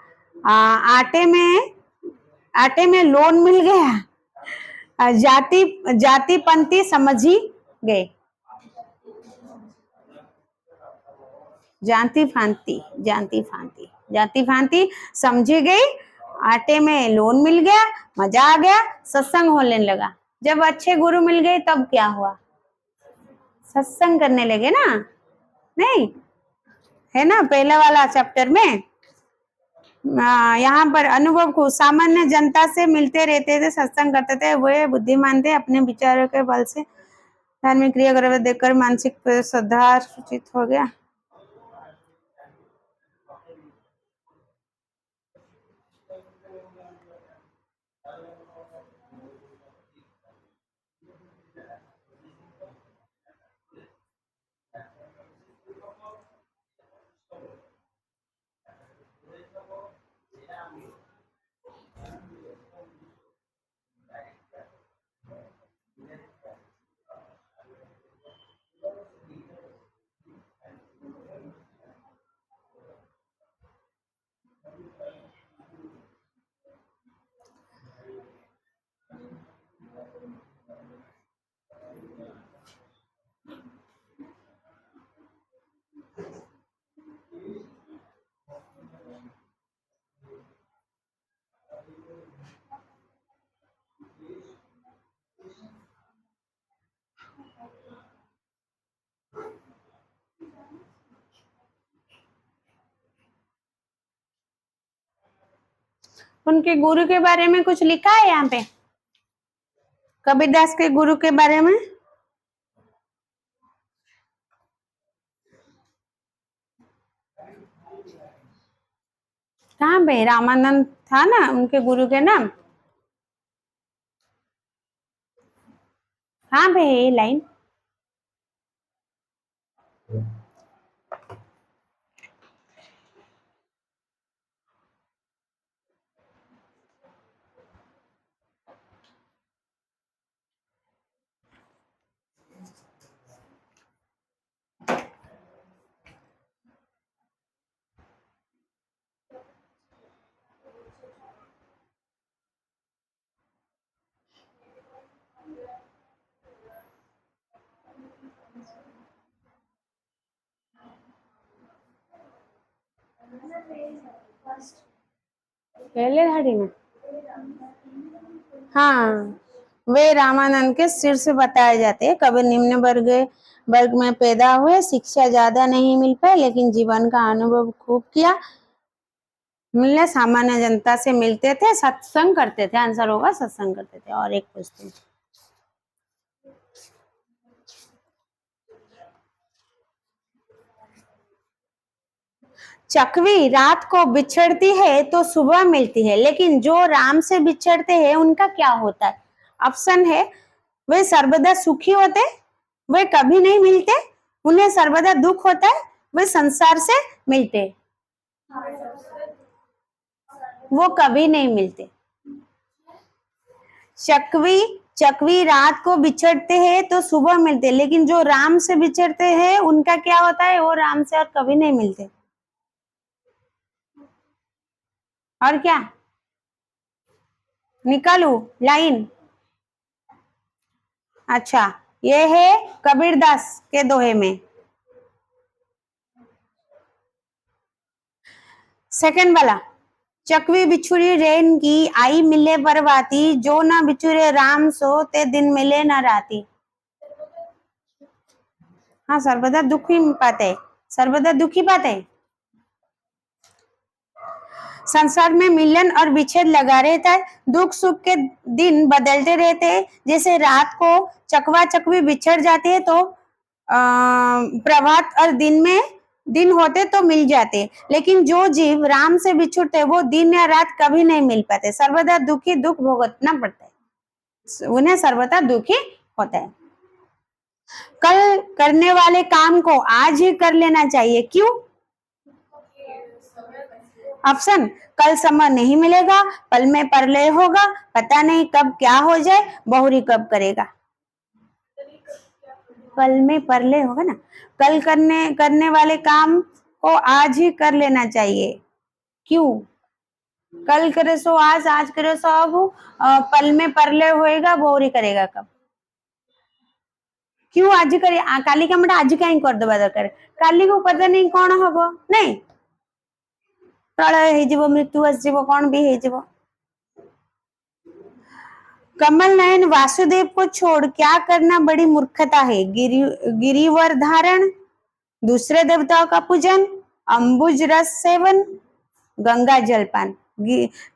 [SPEAKER 1] आटे में लोन मिल गया, जाति पंथी समझ ही गए। जानती फांति समझी गई, आटे में लोन मिल गया, मजा आ गया, सत्संग होने लगा। जब अच्छे गुरु मिल गए तब क्या हुआ? सत्संग करने लगे ना, नहीं है ना पहले वाला चैप्टर में। यहाँ पर अनुभव को सामान्य जनता से मिलते रहते थे, सत्संग करते थे, वे बुद्धिमान थे, अपने विचारों के बल से धार्मिक क्रिया देखकर मानसिक सुधार सूचित हो गया। उनके गुरु के बारे में कुछ लिखा है यहाँ पे, कबीरदास के गुरु के बारे में? कहाँ पे? रामानंद था ना उनके गुरु के नाम? कहाँ पे है ये लाइन? पहले धाड़ी में, हाँ, वे रामानंद के सिर से बताए जाते हैं। कभी निम्न वर्ग में पैदा हुए, शिक्षा ज्यादा नहीं मिल पाई, लेकिन जीवन का अनुभव खूब किया। मिलने सामान्य जनता से मिलते थे, सत्संग करते थे। आंसर होगा सत्संग करते थे। और एक क्वेश्चन, चकवी रात को बिछड़ती है तो सुबह मिलती है, लेकिन जो राम से बिछड़ते हैं उनका क्या होता है? ऑप्शन है, वे सर्वदा सुखी होते, वे कभी नहीं मिलते, उन्हें सर्वदा दुख होता है, वे संसार से मिलते, वो कभी नहीं मिलते। चकवी रात को बिछड़ते हैं तो सुबह मिलते, लेकिन जो राम से बिछड़ते हैं उनका क्या होता है? वो राम से और कभी नहीं मिलते। और क्या निकालू लाइन? अच्छा, ये है कबीरदास के दोहे में। सेकंड वाला, चकवी बिछुड़ी रेन की, आई मिले परवाती, जो ना बिछुड़े राम सो, ते दिन मिले न राती। हाँ, सर्वदा दुखी पाते, सर्वदा दुखी पाते। संसार में मिलन और विच्छेद लगा रहता है, दुख सुख के दिन बदलते रहते हैं। जैसे रात को चकवा चकवी बिछड़ जाते हैं तो प्रभात और दिन होते तो मिल जाते, लेकिन जो जीव राम से बिछुड़ते वो दिन या रात कभी नहीं मिल पाते, सर्वदा दुखी, दुख भुगतना पड़ता है, उन्हें सर्वदा दुखी होता है। कल करने वाले काम को आज ही कर लेना चाहिए, क्यों? ऑप्शन, कल समय नहीं मिलेगा, पल में प्रलय होगा, पता नहीं कब क्या हो जाए, बहुरी कब करेगा। पल में प्रलय होगा ना, कल करने वाले काम को आज ही कर लेना चाहिए, क्यों? कल करे सो आज करे सो अब, पल में प्रलय होएगा, बहुरी करेगा कब? क्यों आज करे? काली काम आज कहीं कर देवा दरकार, काली को पता नहीं कौन हबो, नहीं प्रलय हो, मृत्यु आसजिव, कौन भी हो। कमल नयन वासुदेव को छोड़ क्या करना बड़ी मूर्खता है? गिरिवर धारण, दूसरे देवताओं का पूजन, अंबुज रस सेवन, गंगा जलपान।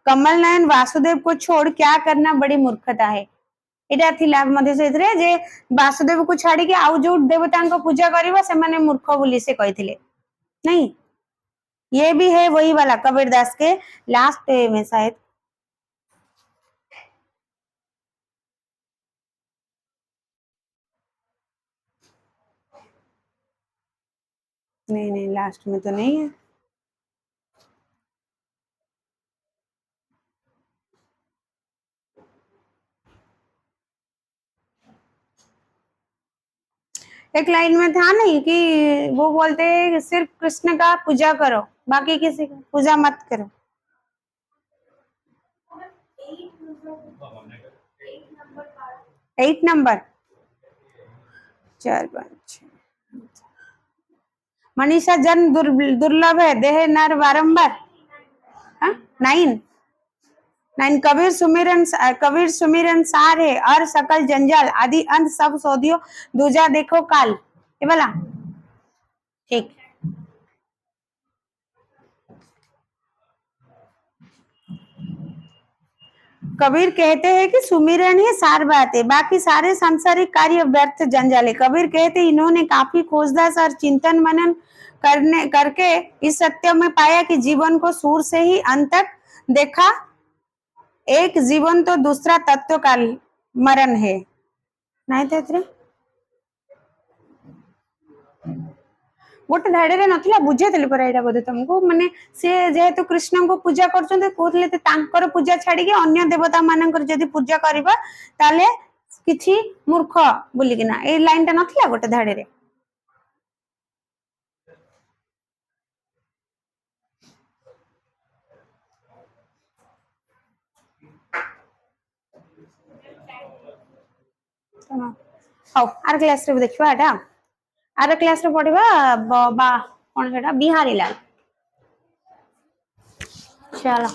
[SPEAKER 1] कमल नयन वासुदेव को छोड़ क्या करना बड़ी मूर्खता है? एटा थिला मध्ये सेथरे जे वासुदेव को छाड़ी के आउ जो देवताओं को पूजा करिवो से माने मूर्ख बोली से कहिथिले, नहीं? ये भी है वही वाला कबीरदास के लास्ट में शायद। नहीं लास्ट में तो नहीं है। एक लाइन में था नहीं कि वो बोलते हैं कि सिर्फ कृष्ण का पूजा करो, बाकी किसी का पूजा मत करो। 8 नंबर 4 5 6। मनीषा जन्म दुर्लभ है, देह नर बारंबार। 9 कबीर सुमिरन सार है, और सकल जंजाल आदि अंत सब सोधियो, दूजा देखो काल। ये वाला ठीक। कबीर कहते हैं कि सुमिरन ही सार बात है, बाकी सारे सांसारिक कार्य व्यर्थ जंजाल है। कबीर कहते हैं इन्होंने काफी खोजदास और चिंतन मनन करके इस सत्य में पाया कि जीवन को शुरू से ही अंत तक देखा, एक जीवन तो दूसरा तत्व का मरण है। नहीं तो गोटे धाड़ी नथिला बुझेतली पर एटा बोधे तुमको माने से जेहेतु कृष्ण को पूजा करछन्ते कोथले ते तांकर पूजा छाडी के अन्य देवता मानकर जदी पूजा करबा ताले किछि मूर्ख बोली किना ए लाइन ता नथिला गोटे धाड़ी रे। हाउ आर क्लास रे देखबा एटा आर क्लास रे पढिबा बा कोन सेटा बिहारी लाल। चलो